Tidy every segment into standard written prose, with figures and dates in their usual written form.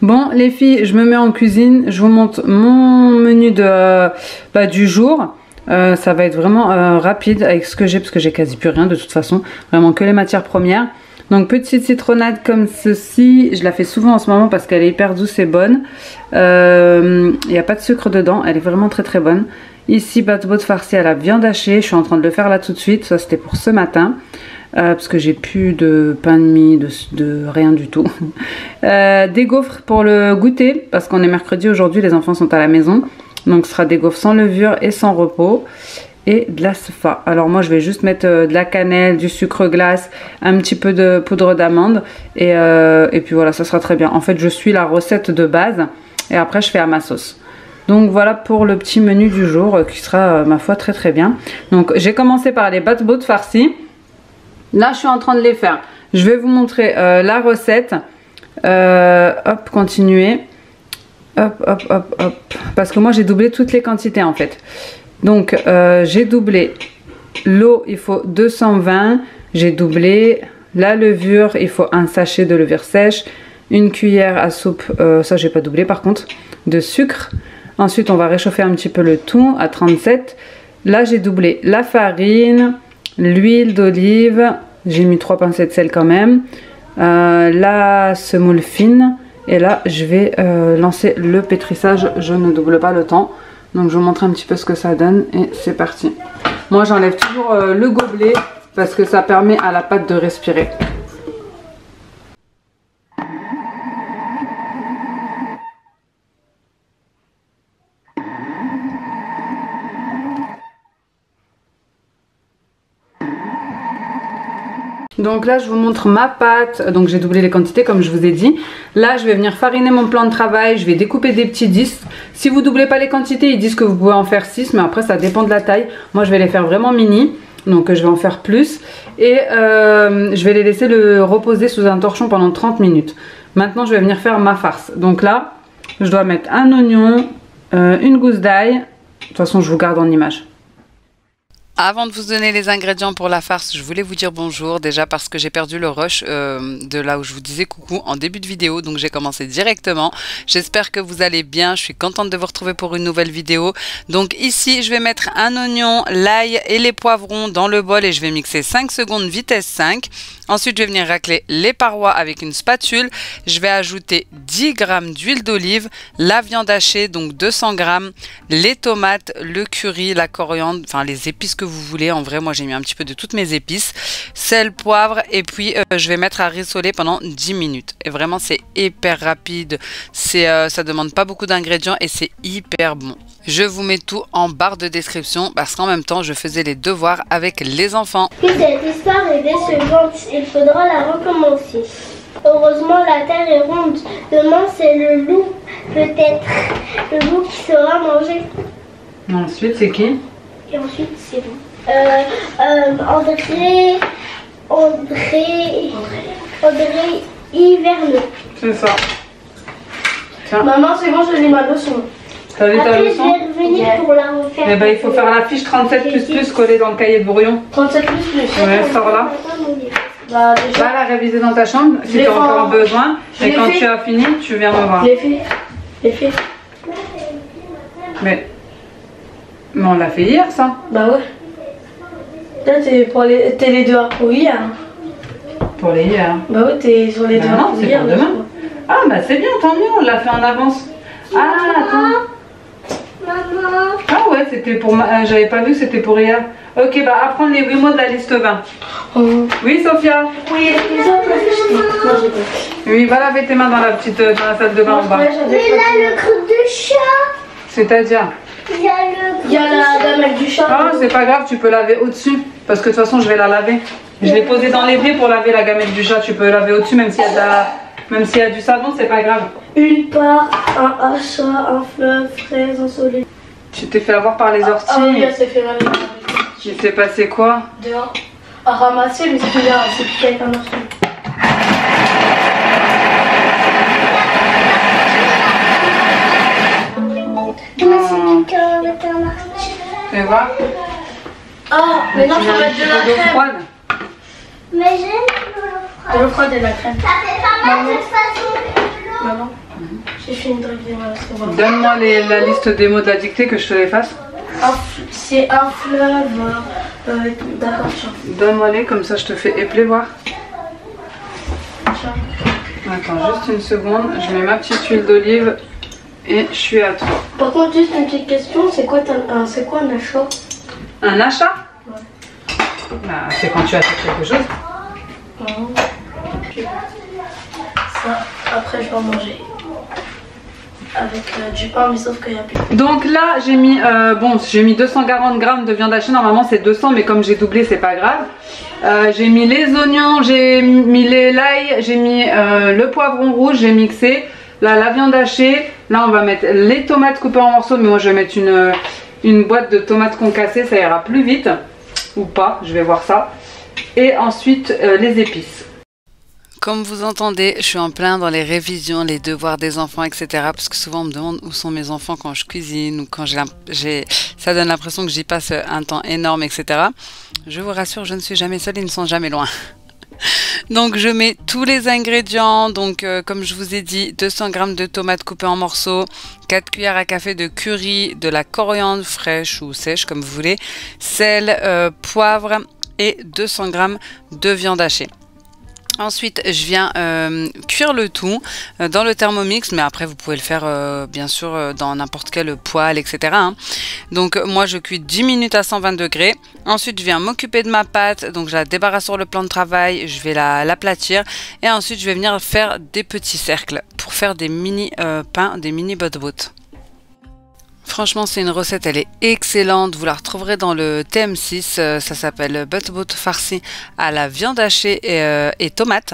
Bon les filles, je me mets en cuisine, je vous montre mon menu du jour. Ça va être vraiment rapide avec ce que j'ai parce que j'ai quasi plus rien de toute façon, vraiment que les matières premières. Donc petite citronnade comme ceci, je la fais souvent en ce moment parce qu'elle est hyper douce et bonne. Il n'y a pas de sucre dedans, elle est vraiment très très bonne. Ici batbo de farci à la viande hachée, je suis en train de le faire là tout de suite, ça c'était pour ce matin. Parce que j'ai plus de pain de mie, de rien du tout. Des gaufres pour le goûter, parce qu'on est mercredi aujourd'hui, les enfants sont à la maison. Donc ce sera des gaufres sans levure et sans repos. Et de la sfa. Alors moi je vais juste mettre de la cannelle, du sucre glace, un petit peu de poudre d'amande. Et puis voilà, ça sera très bien. En fait je suis la recette de base et après je fais à ma sauce. Donc voilà pour le petit menu du jour qui sera ma foi très très bien. Donc j'ai commencé par les batbo de farci. Là, je suis en train de les faire. Je vais vous montrer la recette. Hop, continuer. Hop, hop, hop, hop. Parce que moi, j'ai doublé toutes les quantités en fait. Donc, j'ai doublé l'eau, il faut 220. J'ai doublé la levure, il faut un sachet de levure sèche. Une cuillère à soupe, ça, j'ai pas doublé par contre, de sucre. Ensuite, on va réchauffer un petit peu le tout à 37. Là, j'ai doublé la farine. L'huile d'olive, j'ai mis 3 pincées de sel quand même, la semoule fine et là je vais lancer le pétrissage, je ne double pas le temps, donc je vous montre un petit peu ce que ça donne et c'est parti. Moi j'enlève toujours le gobelet parce que ça permet à la pâte de respirer. Donc là je vous montre ma pâte, donc j'ai doublé les quantités comme je vous ai dit. Là je vais venir fariner mon plan de travail, je vais découper des petits disques. Si vous doublez pas les quantités, ils disent que vous pouvez en faire 6, mais après ça dépend de la taille. Moi je vais les faire vraiment mini, donc je vais en faire plus. Et je vais les laisser le reposer sous un torchon pendant 30 minutes. Maintenant je vais venir faire ma farce. Donc là je dois mettre un oignon, une gousse d'ail. De toute façon je vous garde en image. Avant de vous donner les ingrédients pour la farce, je voulais vous dire bonjour déjà parce que j'ai perdu le rush de là où je vous disais coucou en début de vidéo, donc j'ai commencé directement. J'espère que vous allez bien, je suis contente de vous retrouver pour une nouvelle vidéo. Donc ici je vais mettre un oignon, l'ail et les poivrons dans le bol et je vais mixer 5 secondes vitesse 5. Ensuite je vais venir racler les parois avec une spatule. Je vais ajouter 10 g d'huile d'olive, la viande hachée donc 200 g, les tomates, le curry, la coriandre, enfin les épices que vous voulez. En vrai moi j'ai mis un petit peu de toutes mes épices, sel, poivre et puis je vais mettre à rissoler pendant 10 minutes. Et vraiment c'est hyper rapide, ça demande pas beaucoup d'ingrédients et c'est hyper bon. Je vous mets tout en barre de description parce qu'en même temps je faisais les devoirs avec les enfants. Puis cette histoire est décevante, il faudra la recommencer. Heureusement la terre est ronde, demain c'est le loup, peut-être. Le loup qui sera mangé. Ensuite c'est qui? Et ensuite c'est bon. André Hiverneux. C'est ça. Tiens. Maman c'est bon, je lis ma leçon. T'as lu ta Après leçon? je vais revenir pour la refaire. Eh ben il faut faire la fiche 37++ collée dans le cahier de brouillon. 37++. Ouais, sors là. Bah, déjà, Va la réviser dans ta chambre si tu as encore besoin. Et quand tu as fini, tu viens me voir. je l'ai fait. Mais on l'a fait hier ça. Bah ouais. Là t'es les devoirs pour hier. Pour les hier. Bah ouais, t'es sur les devoirs Non, pour c'est hier. pour demain. Ah bah c'est bien, tant mieux, on l'a fait en avance. Ah attends. Maman. Ah ouais, c'était pour j'avais pas vu que c'était pour hier. Ok, bah apprendre les 8 mots de la liste 20. Oui, Sophia. Oui, Oui, va laver tes mains dans la petite dans la salle de bain en bas. mais là, le croûte de chat. C'est-à-dire? Il y a la gamelle du chat. Ah, c'est pas grave, tu peux laver au-dessus. Parce que de toute façon, je vais la laver. Je l'ai posée dans l'évier pour laver la gamelle du chat. Tu peux laver au-dessus, même s'il y a même s'il y a du savon, c'est pas grave. Une part, un chat, un fleuve, fraise, un soleil. Tu t'es fait avoir par les orties. Ah oui, elle s'est fait mal. Il s'est passé quoi? Dehors. À ramasser, mais c'est là, c'est piqué avec un ortie. Tu vas voir? Ah, mais non, faut mettre de la crème. Froide. Mais j'aime de l'eau froide et de la crème. Ça fait pas mal de toute façon. Maman, j'ai fait une drague c'est bon. Donne-moi la liste des mots de la dictée que je te les fasse. C'est un fleuve. D'accord, tiens. Donne-moi-les, comme ça je te fais épeler voir. Tiens. Attends, juste une seconde. Je mets ma petite huile d'olive et je suis à toi. Par contre, juste une petite question, c'est quoi un achat? Un achat? Ouais. Bah, c'est quand tu achètes quelque chose. Ça, après je vais en manger. Avec du pain, mais sauf qu'il n'y a plus. Donc là, j'ai mis, j'ai mis 240 grammes de viande hachée. Normalement, c'est 200, mais comme j'ai doublé, c'est pas grave. J'ai mis les oignons, j'ai mis l'ail, j'ai mis le poivron rouge, j'ai mixé. Là, la viande hachée. Là, on va mettre les tomates coupées en morceaux, mais moi, je vais mettre une boîte de tomates concassées, ça ira plus vite. Ou pas, je vais voir ça. Et ensuite, les épices. Comme vous entendez, je suis en plein dans les révisions, les devoirs des enfants, etc. Parce que souvent on me demande où sont mes enfants quand je cuisine ou quand ça donne l'impression que j'y passe un temps énorme, etc. Je vous rassure, je ne suis jamais seule, ils ne sont jamais loin. Donc je mets tous les ingrédients, donc comme je vous ai dit, 200 g de tomates coupées en morceaux, 4 cuillères à café de curry, de la coriandre fraîche ou sèche comme vous voulez, sel, poivre et 200 g de viande hachée. Ensuite, je viens cuire le tout dans le Thermomix, mais après vous pouvez le faire bien sûr dans n'importe quel poêle, etc. Hein. Donc moi je cuis 10 minutes à 120 degrés. Ensuite je viens m'occuper de ma pâte, donc je la débarrasse sur le plan de travail, je vais l'aplatir et ensuite je vais venir faire des petits cercles pour faire des mini pains, des mini bot-bot. Franchement, c'est une recette, elle est excellente. Vous la retrouverez dans le TM6. Ça s'appelle bot-bot farci à la viande hachée et tomates.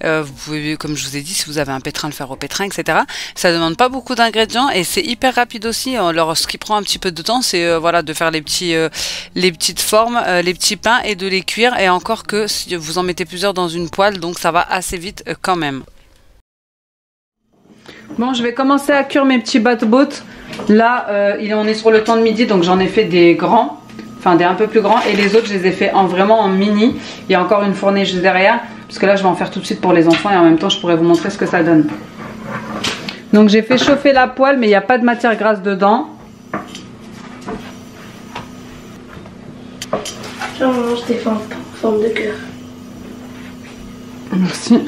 Vous pouvez, comme je vous ai dit, si vous avez un pétrin, le faire au pétrin, etc. Ça ne demande pas beaucoup d'ingrédients et c'est hyper rapide aussi. Alors, ce qui prend un petit peu de temps, c'est voilà, de faire les petites formes, les petits pains et de les cuire. Et encore que si vous en mettez plusieurs dans une poêle, donc ça va assez vite quand même. Bon, je vais commencer à cuire mes petits bot-bot. Là, on est sur le temps de midi, donc j'en ai fait des grands, enfin des un peu plus grands, et les autres, je les ai fait vraiment en mini. Il y a encore une fournée juste derrière, parce que là, je vais en faire tout de suite pour les enfants, et en même temps, je pourrais vous montrer ce que ça donne. Donc, j'ai fait chauffer la poêle, mais il n'y a pas de matière grasse dedans. Tiens, je t'ai fait en forme de cœur. Merci.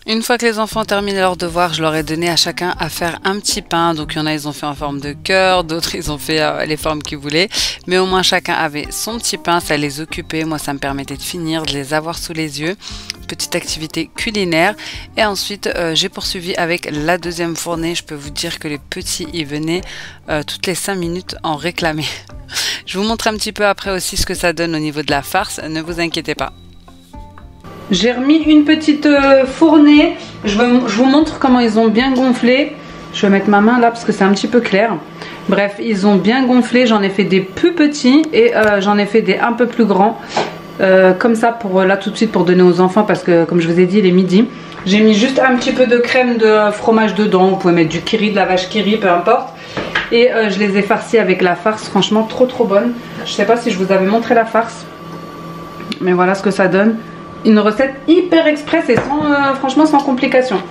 Une fois que les enfants ont terminé leur devoir, je leur ai donné à chacun à faire un petit pain. Donc il y en a, ils ont fait en forme de cœur, d'autres ils ont fait les formes qu'ils voulaient. Mais au moins chacun avait son petit pain, ça les occupait. Moi ça me permettait de finir, de les avoir sous les yeux. Petite activité culinaire. Et ensuite j'ai poursuivi avec la deuxième fournée. Je peux vous dire que les petits y venaient toutes les 5 minutes en réclamer. Je vous montre un petit peu après aussi ce que ça donne au niveau de la farce, ne vous inquiétez pas. J'ai remis une petite fournée. Je vous montre comment ils ont bien gonflé. Je vais mettre ma main là parce que c'est un petit peu clair. Bref, ils ont bien gonflé. J'en ai fait des plus petits et j'en ai fait des un peu plus grands. Comme ça pour là tout de suite pour donner aux enfants parce que comme je vous ai dit il est midi. J'ai mis juste un petit peu de crème de fromage dedans. Vous pouvez mettre du kiri, de la vache kiri, peu importe. Et je les ai farcis avec la farce. Franchement trop bonne. Je sais pas si je vous avais montré la farce. Mais voilà ce que ça donne. Une recette hyper express et franchement sans complications.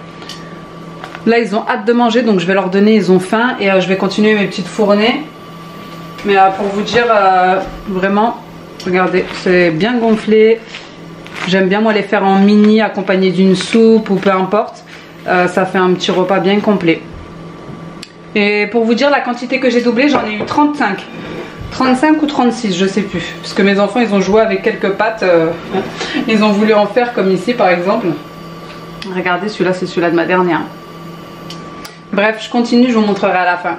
Là ils ont hâte de manger donc je vais leur donner, ils ont faim et je vais continuer mes petites fournées. Mais pour vous dire vraiment, regardez, c'est bien gonflé. J'aime bien moi les faire en mini accompagné d'une soupe ou peu importe. Ça fait un petit repas bien complet. Et pour vous dire la quantité que j'ai doublée, j'en ai eu 35. 35 ou 36, je sais plus. Parce que mes enfants, ils ont joué avec quelques pâtes. Ils ont voulu en faire comme ici, par exemple. Regardez, celui-là, c'est celui-là de ma dernière. Bref, je continue, je vous montrerai à la fin.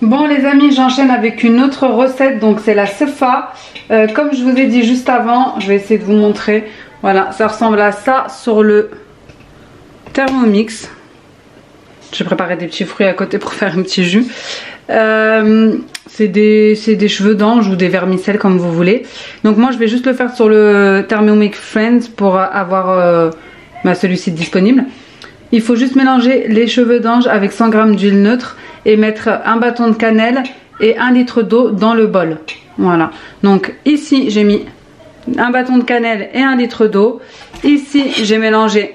Bon les amis, j'enchaîne avec une autre recette, donc c'est la sefa. Comme je vous ai dit juste avant, je vais essayer de vous montrer. Voilà, ça ressemble à ça sur le Thermomix. J'ai préparé des petits fruits à côté pour faire un petit jus. C'est des cheveux d'ange ou des vermicelles comme vous voulez. Donc moi je vais juste le faire sur le Thermomix Friends pour avoir celui-ci disponible. Il faut juste mélanger les cheveux d'ange avec 100 g d'huile neutre et mettre un bâton de cannelle et 1 litre d'eau dans le bol. Voilà. Donc ici j'ai mis un bâton de cannelle et 1 litre d'eau. Ici j'ai mélangé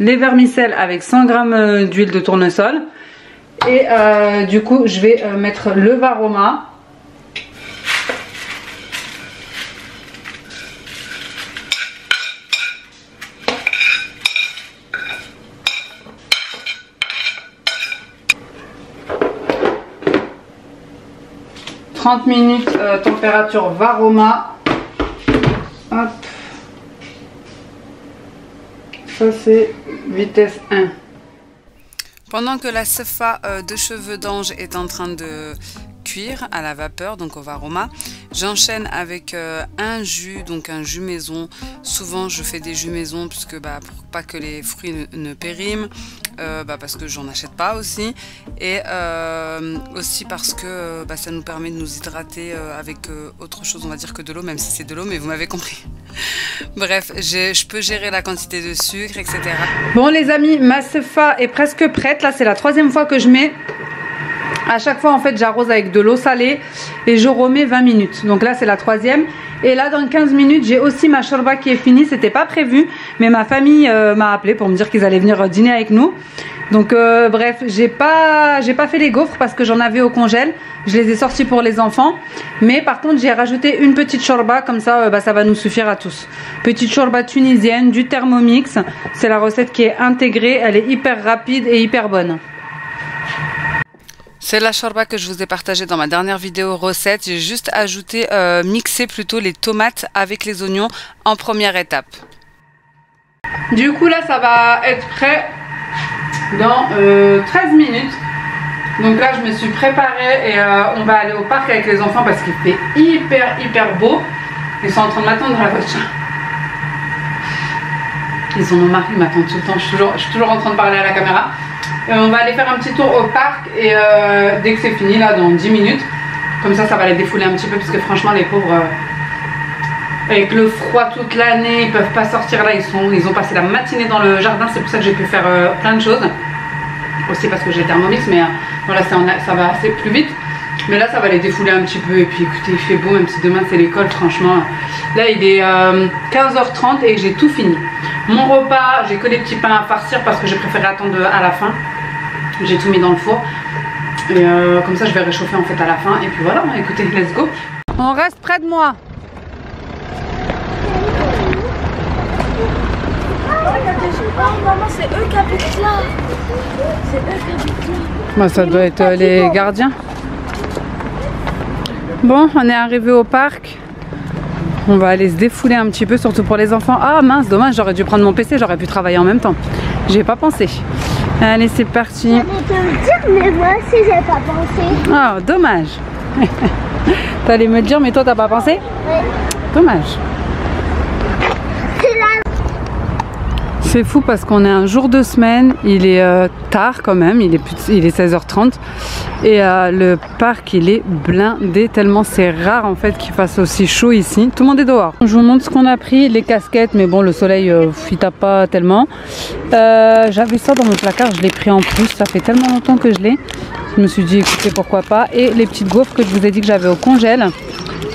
les vermicelles avec 100 g d'huile de tournesol. Et du coup je vais mettre le Varoma. Minutes température Varoma. Hop. Ça c'est vitesse 1. Pendant que la sefa de cheveux d'ange est en train de cuire à la vapeur, donc au Varoma, j'enchaîne avec un jus, donc un jus maison. Souvent je fais des jus maison puisque pour pas que les fruits ne périment, parce que j'en achète pas aussi, et aussi parce que ça nous permet de nous hydrater avec autre chose, on va dire, que de l'eau, même si c'est de l'eau, mais vous m'avez compris. Bref, je peux gérer la quantité de sucre, etc. Bon les amis, ma sefa est presque prête. Là c'est la 3e fois que je mets. À chaque fois en fait j'arrose avec de l'eau salée et je remets 20 minutes. Donc là c'est la 3e. Et là dans 15 minutes j'ai aussi ma shorba qui est finie. C'était pas prévu mais ma famille m'a appelé pour me dire qu'ils allaient venir dîner avec nous. Donc bref, j'ai pas fait les gaufres parce que j'en avais au congèle. Je les ai sortis pour les enfants. Mais par contre j'ai rajouté une petite shorba, comme ça ça va nous suffire à tous. Petite shorba tunisienne du Thermomix. C'est la recette qui est intégrée. Elle est hyper rapide et hyper bonne. C'est la shorba que je vous ai partagée dans ma dernière vidéo recette. J'ai juste ajouté, mixé plutôt les tomates avec les oignons en première étape. Du coup là ça va être prêt dans 13 minutes. Donc là je me suis préparée et on va aller au parc avec les enfants parce qu'il fait hyper beau. Ils sont en train de m'attendre dans la voiture. Ils ont nos maris, ils m'attendent tout le temps. Je suis toujours en train de parler à la caméra. On va aller faire un petit tour au parc et dès que c'est fini là dans 10 minutes, comme ça va les défouler un petit peu parce que franchement les pauvres avec le froid toute l'année ils peuvent pas sortir là, ils ont passé la matinée dans le jardin. C'est pour ça que j'ai pu faire plein de choses aussi parce que j'ai le Thermomix, mais voilà ça va assez plus vite. Mais là ça va les défouler un petit peu et puis écoutez il fait beau même si demain c'est l'école. Franchement là il est 15h30 et j'ai tout fini. Mon repas, j'ai que des petits pains à farcir parce que j'ai préféré attendre à la fin. J'ai tout mis dans le four. Et comme ça je vais réchauffer en fait à la fin. Et puis voilà, écoutez, let's go. On reste près de moi. Maman, c'est eux qui habitent là. C'est eux qui habitent là. Bah, ça doit être les gardiens. Bon, on est arrivé au parc. On va aller se défouler un petit peu, surtout pour les enfants. Ah mince, dommage, j'aurais dû prendre mon PC, j'aurais pu travailler en même temps. J'y ai pas pensé. Allez, c'est parti. J'allais te le dire, mais moi aussi j'ai pas pensé. Ah, dommage. T'allais me le dire, mais toi t'as pas pensé? Oui. Dommage. C'est fou parce qu'on est un jour de semaine, il est tard quand même, il est 16h30 et le parc il est blindé tellement c'est rare en fait qu'il fasse aussi chaud ici. Tout le monde est dehors. Je vous montre ce qu'on a pris, les casquettes, mais bon le soleil il tape pas tellement. J'avais ça dans mon placard, je l'ai pris en plus, ça fait tellement longtemps que je l'ai. Je me suis dit écoutez pourquoi pas. Et les petites gaufres que je vous ai dit que j'avais au congèle.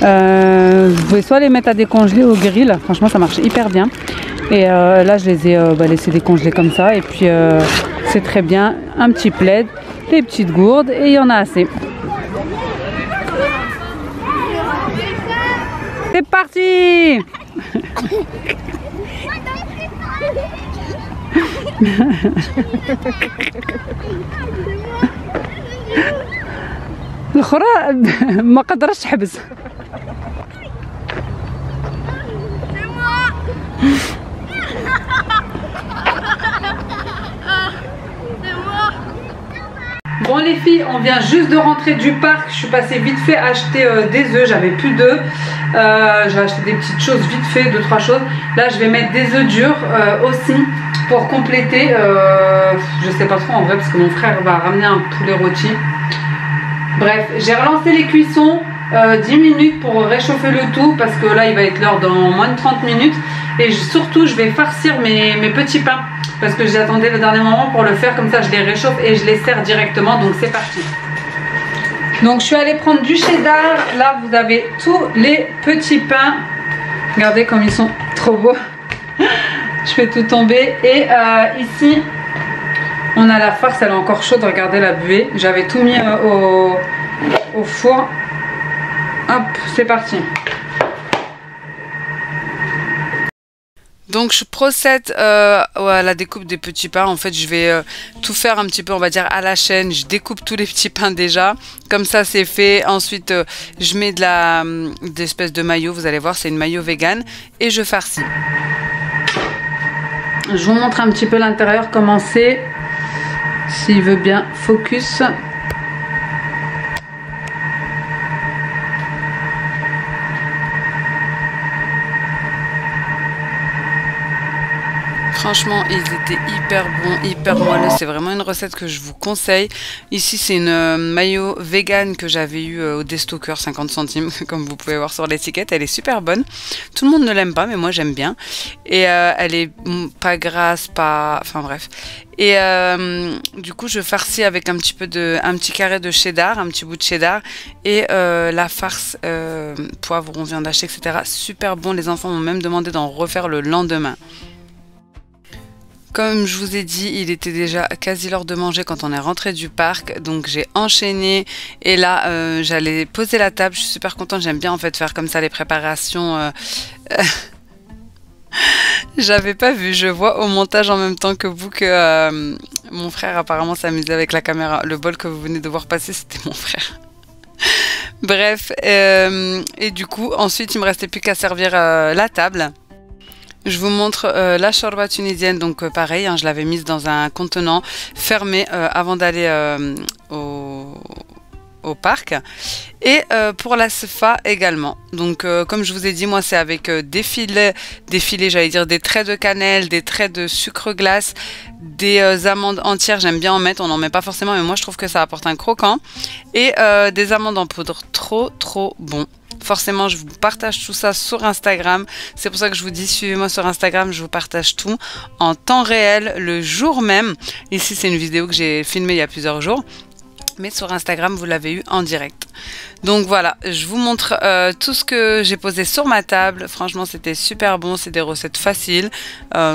Vous pouvez soit les mettre à décongeler au grill, franchement ça marche hyper bien. Et là je les ai laissés décongeler comme ça. Et puis c'est très bien, un petit plaid, des petites gourdes et il y en a assez. C'est parti. الاخرى ما قدرتش تحبس. Bon les filles, on vient juste de rentrer du parc. Je suis passée vite fait acheter des œufs. J'avais plus d'œufs. J'ai acheté des petites choses vite fait, 2-3 choses. Là je vais mettre des œufs durs aussi pour compléter. Je sais pas trop en vrai parce que mon frère va ramener un poulet rôti. Bref, j'ai relancé les cuissons 10 minutes pour réchauffer le tout parce que là il va être l'heure dans moins de 30 minutes. Et surtout je vais farcir mes petits pains parce que j'attendais le dernier moment pour le faire, comme ça je les réchauffe et je les sers directement. Donc c'est parti. Donc je suis allée prendre du cheddar. Là vous avez tous les petits pains. Regardez comme ils sont trop beaux. Je fais tout tomber. Et ici on a la farce, elle est encore chaude. Regardez la buée. J'avais tout mis au four. Hop, c'est parti. Donc je procède à la découpe des petits pains. En fait je vais tout faire un petit peu, on va dire à la chaîne. Je découpe tous les petits pains déjà, comme ça c'est fait. Ensuite je mets d'espèces de maillot, vous allez voir c'est une maillot vegan. Et je farcis. Je vous montre un petit peu l'intérieur comment c'est. S'il veut bien focus. Franchement, ils étaient hyper bons, hyper moelleux. C'est vraiment une recette que je vous conseille. Ici, c'est une mayo vegan que j'avais eu au Destocker, 50 centimes, comme vous pouvez voir sur l'étiquette. Elle est super bonne. Tout le monde ne l'aime pas, mais moi, j'aime bien. Et elle est pas grasse, pas... Enfin, bref. Et du coup, je farcis avec un petit carré de cheddar, un petit bout de cheddar. Et la farce, poivron, viande hachée, etc. Super bon. Les enfants m'ont même demandé d'en refaire le lendemain. Comme je vous ai dit, il était déjà quasi l'heure de manger quand on est rentré du parc. Donc j'ai enchaîné et là j'allais poser la table. Je suis super contente, j'aime bien en fait faire comme ça les préparations. J'avais pas vu, je vois au montage en même temps que vous que mon frère apparemment s'amusait avec la caméra. Le bol que vous venez de voir passer, c'était mon frère. Bref, et du coup ensuite il me restait plus qu'à servir la table. Je vous montre la shorba tunisienne, donc pareil, hein, je l'avais mise dans un contenant fermé avant d'aller au parc. Et pour la sefa également. Donc comme je vous ai dit, moi c'est avec des filets, j'allais dire des traits de cannelle, des traits de sucre glace, des amandes entières, j'aime bien en mettre, on n'en met pas forcément, mais moi je trouve que ça apporte un croquant. Et des amandes en poudre, trop bon. Forcément, je vous partage tout ça sur Instagram. C'est pour ça que je vous dis, suivez-moi sur Instagram. Je vous partage tout en temps réel, le jour même. Ici, c'est une vidéo que j'ai filmée il y a plusieurs jours. Mais sur Instagram, vous l'avez eu en direct. Donc voilà, je vous montre tout ce que j'ai posé sur ma table. Franchement, c'était super bon. C'est des recettes faciles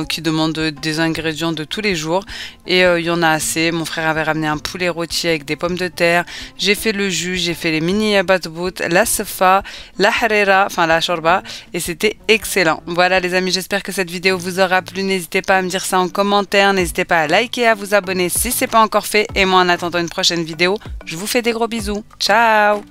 qui demandent des ingrédients de tous les jours. Et il y en a assez. Mon frère avait ramené un poulet rôti avec des pommes de terre. J'ai fait le jus, j'ai fait les mini batbout, la sefa, la harira, enfin la shorba. Et c'était excellent. Voilà les amis, j'espère que cette vidéo vous aura plu. N'hésitez pas à me dire ça en commentaire. N'hésitez pas à liker et à vous abonner si ce n'est pas encore fait. Et moi, en attendant une prochaine vidéo, je vous fais des gros bisous. Ciao!